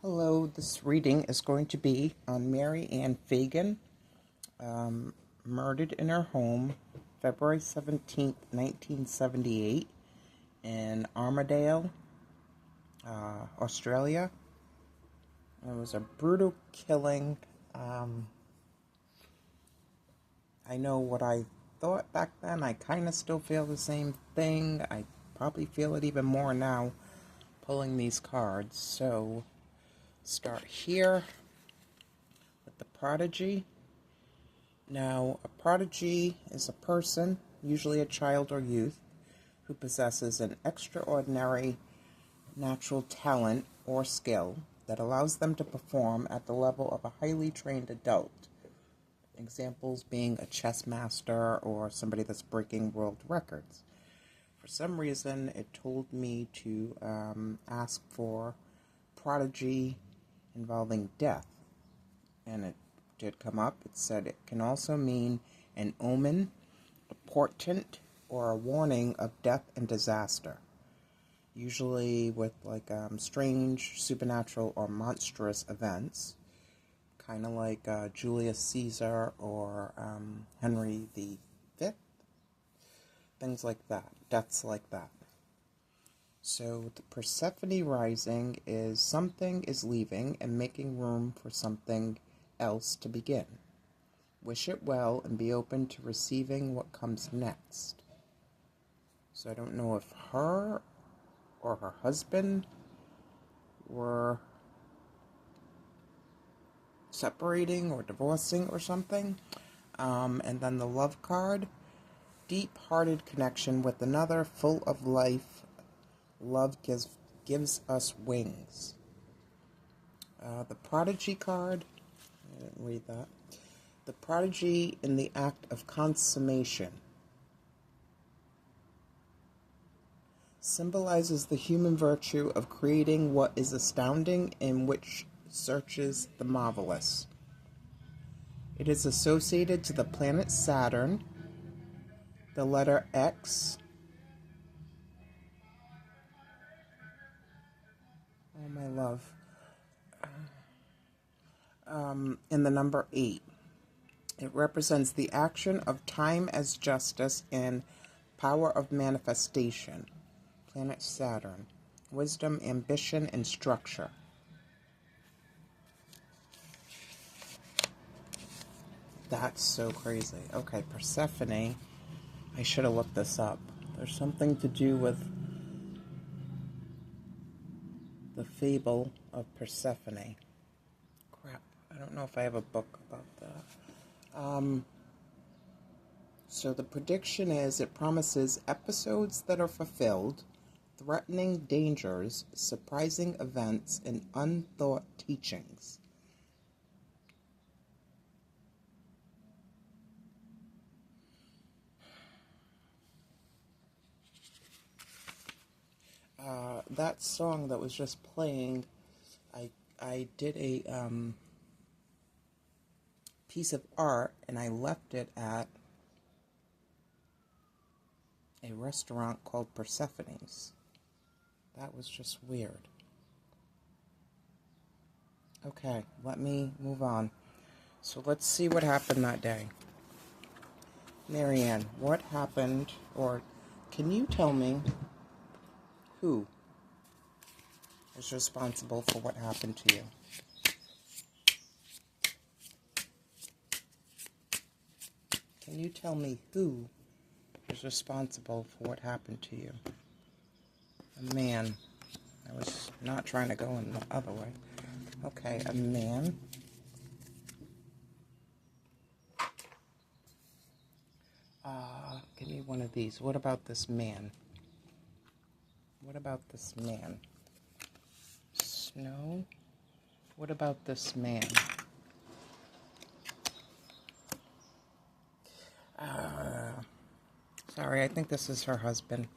Hello, this reading is going to be on Mary Ann Fagan, murdered in her home, February 17th, 1978, in Armadale, Australia. It was a brutal killing. I know what I thought back then. I kind of still feel the same thing. I probably feel it even more now, pulling these cards. So, start here with the prodigy. Now, a prodigy is a person, usually a child or youth, who possesses an extraordinary natural talent or skill that allows them to perform at the level of a highly trained adult. Examples being a chess master or somebody that's breaking world records. For some reason, it told me to ask for prodigy involving death, and it did come up. It said it can also mean an omen, a portent, or a warning of death and disaster, usually with strange, supernatural, or monstrous events, kind of like Julius Caesar or Henry V, things like that, deaths like that. So the Persephone rising is something is leaving and making room for something else to begin. Wish it well and be open to receiving what comes next. So I don't know if her or her husband were separating or divorcing or something. And then the love card, deep-hearted connection with another, full of life. Love gives us wings. The prodigy card, I didn't read that. The prodigy in the act of consummation symbolizes the human virtue of creating what is astounding and which searches the marvelous. It is associated to the planet Saturn, the letter X, oh my love, and the number 8. It represents the action of time as justice and power of manifestation. Planet Saturn. Wisdom, ambition, and structure. That's so crazy. Okay, Persephone. I should have looked this up. There's something to do with the fable of Persephone. Crap. I don't know if I have a book about that. So the prediction is it promises episodes that are fulfilled, threatening dangers, surprising events, and unthought teachings. That song that was just playing, I did a piece of art and I left it at a restaurant called Persephone's. That was just weird. Okay, let me move on. So let's see what happened that day. Mary Ann, what happened, or can you tell me who is responsible for what happened to you? Can you tell me who is responsible for what happened to you? A man. I was not trying to go in the other way. Okay, a man. Give me one of these. What about this man? What about this man? Snow? What about this man? Sorry, I think this is her husband.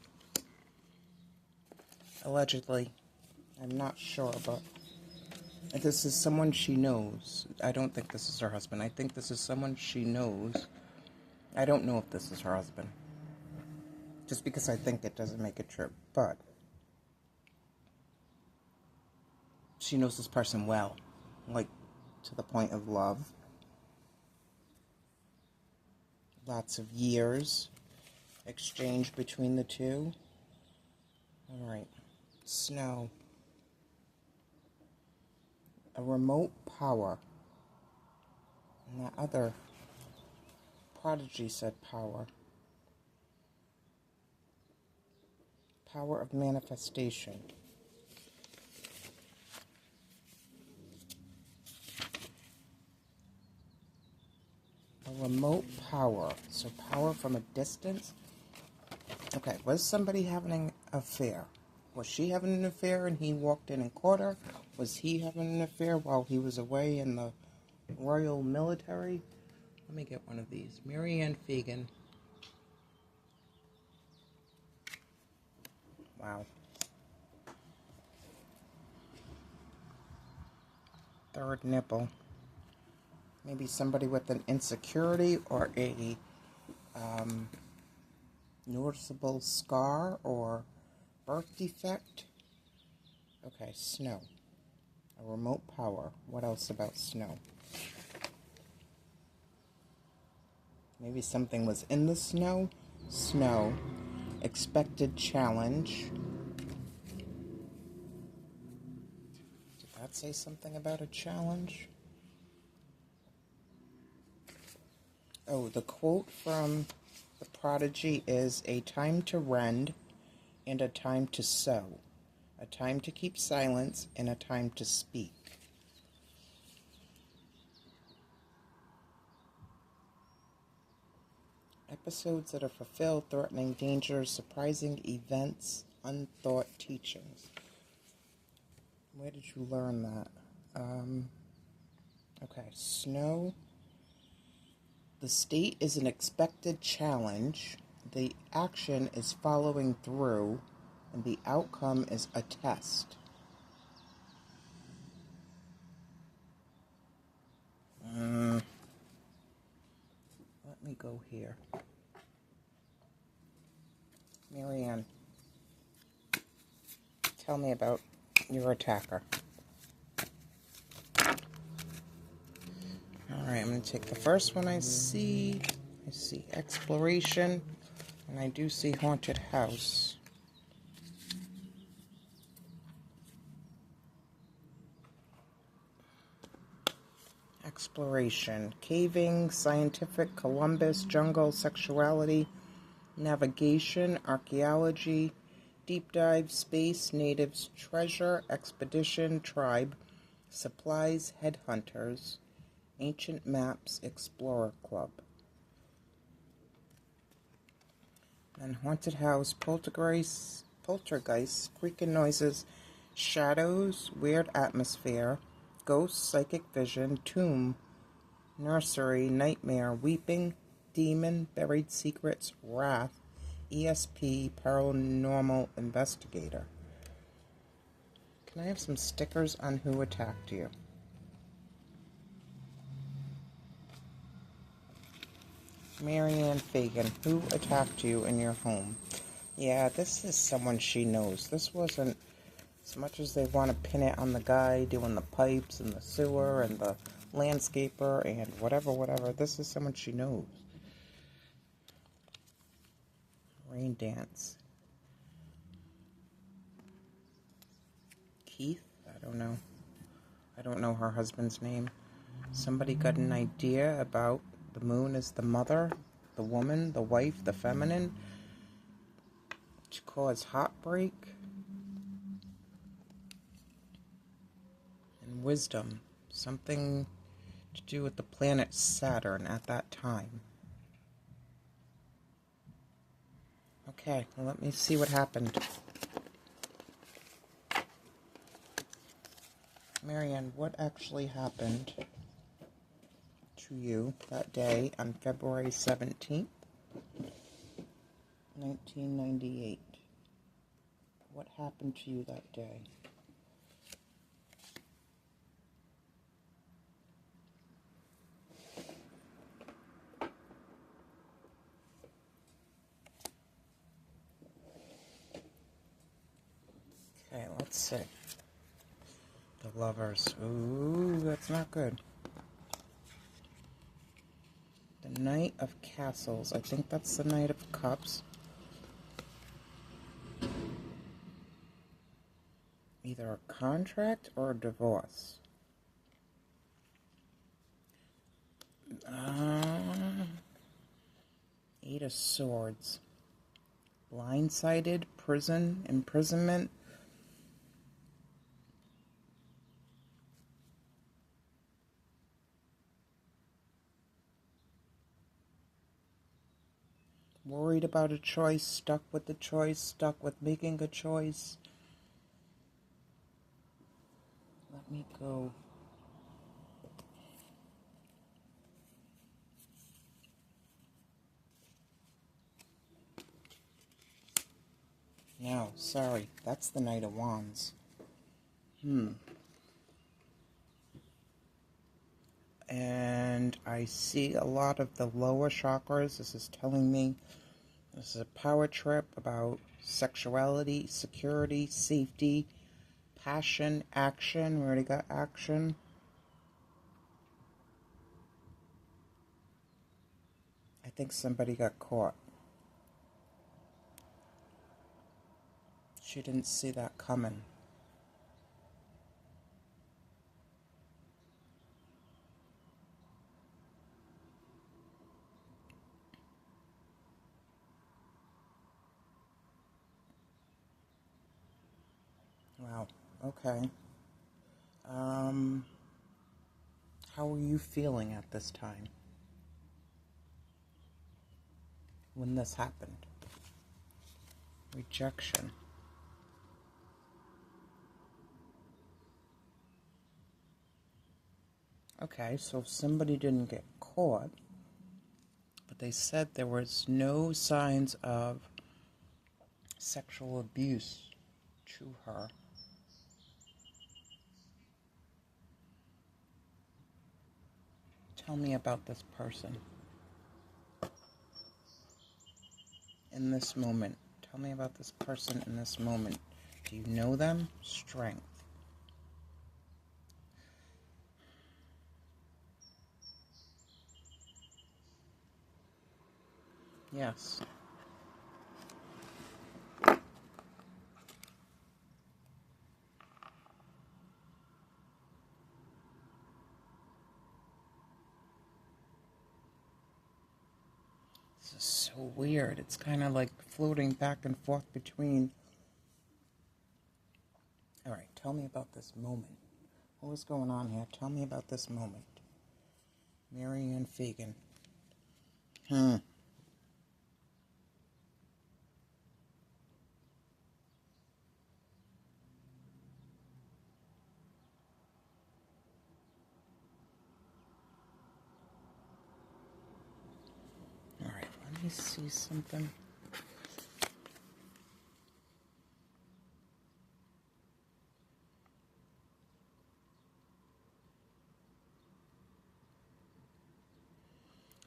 Allegedly. I'm not sure, but this is someone she knows. I don't think this is her husband. I think this is someone she knows. I don't know if this is her husband. Just because I think it doesn't make it true. But she knows this person well, like to the point of love. Lots of years exchanged between the two. All right, snow. A remote power. And that other prodigy said power. Power of manifestation. A remote power. So power from a distance. Okay, was somebody having an affair? Was she having an affair and he walked in and caught her? Was he having an affair while he was away in the Royal Military? Let me get one of these. Marianne Fagan. Wow. Third nipple. Maybe somebody with an insecurity or a noticeable scar or birth defect. Okay, snow. A remote power. What else about snow? Maybe something was in the snow. Snow. Expected challenge. Did that say something about a challenge? Oh, the quote from the prodigy is a time to rend and a time to sow. A time to keep silence and a time to speak. Episodes that are fulfilled, threatening dangers, surprising events, unthought teachings. Where did you learn that? Okay, snow. The state is an expected challenge. The action is following through, and the outcome is a test. Let me go here. Marianne, tell me about your attacker. Alright, I'm going to take the first one I see. I see exploration, and I do see haunted house. Exploration, caving, scientific, Columbus, jungle, sexuality, navigation, archaeology, deep dive, space, natives, treasure, expedition, tribe, supplies, headhunters, ancient maps, explorer club. And haunted house, poltergeist, creaking noises, shadows, weird atmosphere, ghost, psychic vision, tomb, nursery, nightmare, weeping, demon, buried secrets, wrath, ESP, paranormal investigator. Can I have some stickers on who attacked you? Marianne Fagan, who attacked you in your home? Yeah, this is someone she knows. This wasn't, as much as they want to pin it on the guy doing the pipes and the sewer and the landscaper and whatever, this is someone she knows. Rain dance. Keith? I don't know. I don't know her husband's name. Somebody got an idea about the moon as the mother, the woman, the wife, the feminine, to cause heartbreak and wisdom. Something to do with the planet Saturn at that time. Okay, well, let me see what happened. Marianne, what actually happened to you that day on February 17th, 1998? What happened to you that day? Okay, let's see. The of Lovers. Ooh, that's not good. The Knight of Castles. I think that's the Knight of Cups. Either a contract or a divorce. Eight of Swords. Blindsided, prison, imprisonment. Worried about a choice, stuck with the choice, stuck with making a choice. Let me go. No, sorry, that's the Knight of Wands. And I see a lot of the lower chakras. This is telling me this is a power trip about sexuality, security, safety, passion, action. We already got action. I think somebody got caught. She didn't see that coming. Wow, okay. How are you feeling at this time when this happened? Rejection. Okay, so if somebody didn't get caught, but they said there was no signs of sexual abuse to her. Tell me about this person in this moment. Tell me about this person in this moment. Do you know them? Strength. Yes. This is so weird. It's kind of like floating back and forth between. All right, tell me about this moment. What was going on here? Tell me about this moment. Marianne Fagan. All right, let me see something.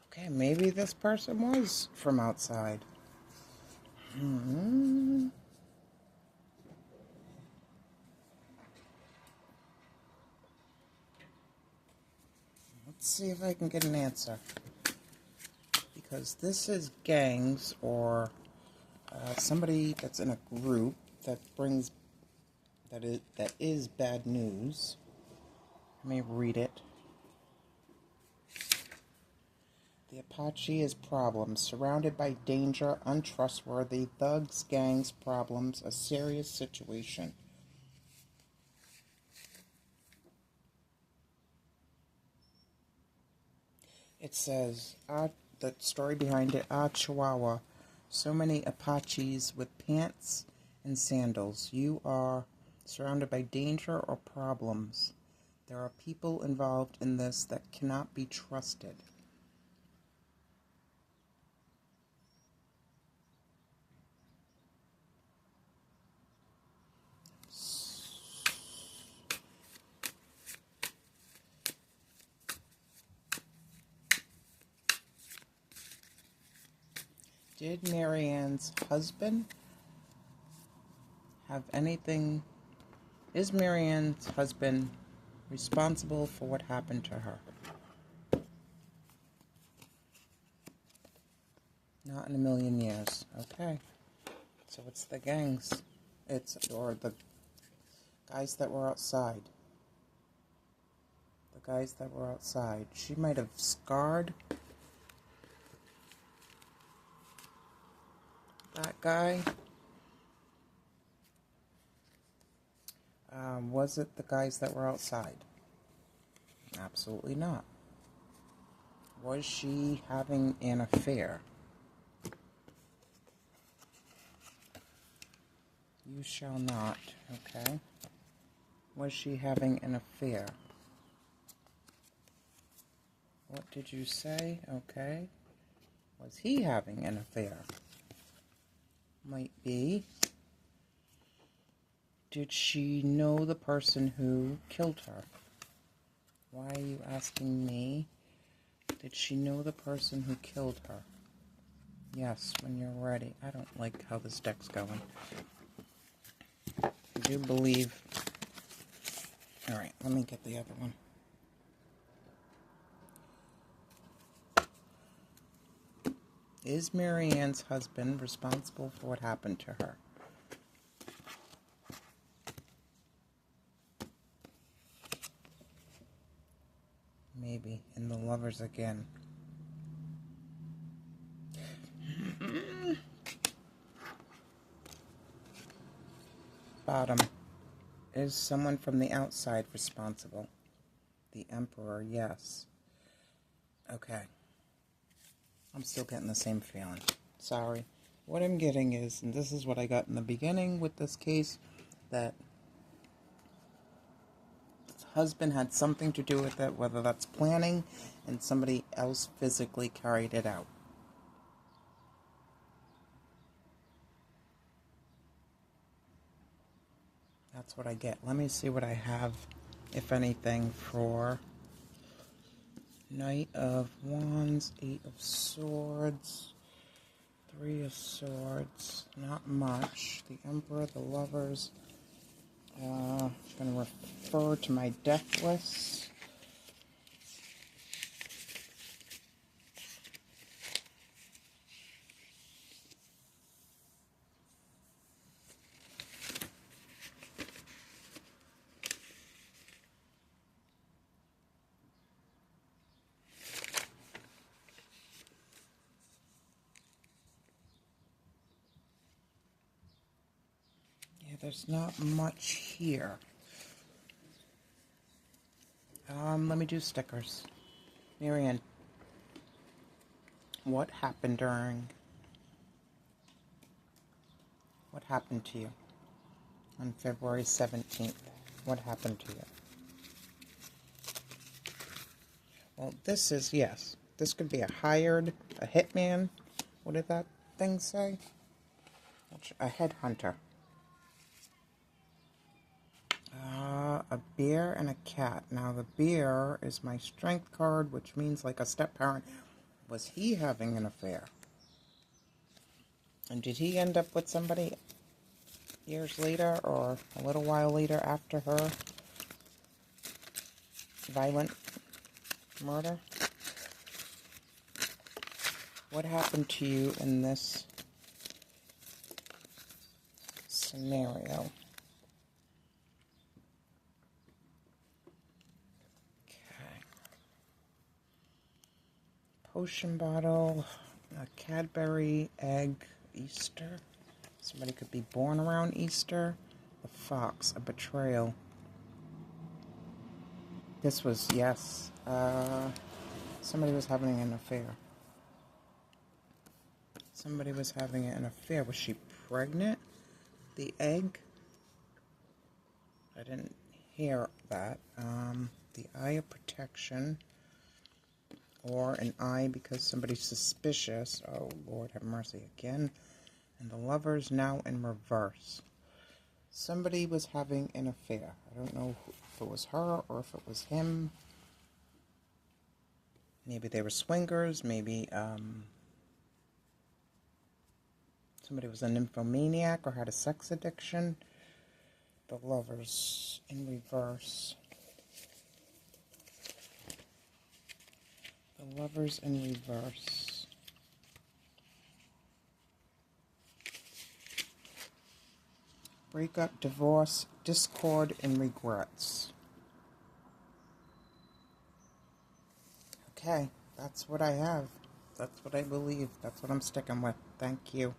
Okay, maybe this person was from outside. Let's see if I can get an answer. Because this is gangs or somebody that's in a group that brings that is bad news. Let me read it. The Apache is problems, surrounded by danger, untrustworthy, thugs, gangs, problems, a serious situation. It says, the story behind it, Chihuahua, so many Apaches with pants and sandals. You are surrounded by danger or problems. There are people involved in this that cannot be trusted. Did Marianne's husband have anything Is Marianne's husband responsible for what happened to her? Not in a million years. Okay. So it's the gangs. Or the guys that were outside. The guys that were outside. She might have scarred that guy. Was it the guys that were outside? Absolutely not. Was she having an affair? You shall not, okay? Was she having an affair? What did you say? Okay. Was he having an affair? Might be. Did she know the person who killed her? Why are you asking me? Did she know the person who killed her? Yes, when you're ready. I don't like how this deck's going. I do believe... Alright, let me get the other one. Is Marianne's husband responsible for what happened to her? Maybe. In the Lovers again. Bottom. Is someone from the outside responsible? The Emperor, yes. Okay. I'm still getting the same feeling. Sorry. What I'm getting is, and this is what I got in the beginning with this case, that his husband had something to do with it, whether that's planning, and somebody else physically carried it out. That's what I get. Let me see what I have, if anything, for Knight of Wands, Eight of Swords, Three of Swords. Not much. The Emperor, the Lovers. I'm going to refer to my deck list. There's not much here. Let me do stickers. Marianne, what happened to you on February 17th? What happened to you? Well, this is, yes. This could be a hitman. What did that thing say? A headhunter. A bear and a cat. Now, the bear is my strength card, which means like a step-parent. Was he having an affair? And did he end up with somebody years later or a little while later after her violent murder? What happened to you in this scenario? Potion bottle, a Cadbury egg, Easter. Somebody could be born around Easter. The fox, a betrayal. This was, yes, somebody was having an affair. Somebody was having an affair. Was she pregnant? The egg? I didn't hear that. The eye of protection. Or an eye because somebody's suspicious. Oh, Lord, have mercy again. And the Lovers now in reverse. Somebody was having an affair. I don't know if it was her or if it was him. Maybe they were swingers. Maybe somebody was a nymphomaniac or had a sex addiction. The Lovers in reverse. The Lovers in reverse. Breakup, divorce, discord, and regrets. Okay, that's what I have. That's what I believe. That's what I'm sticking with. Thank you.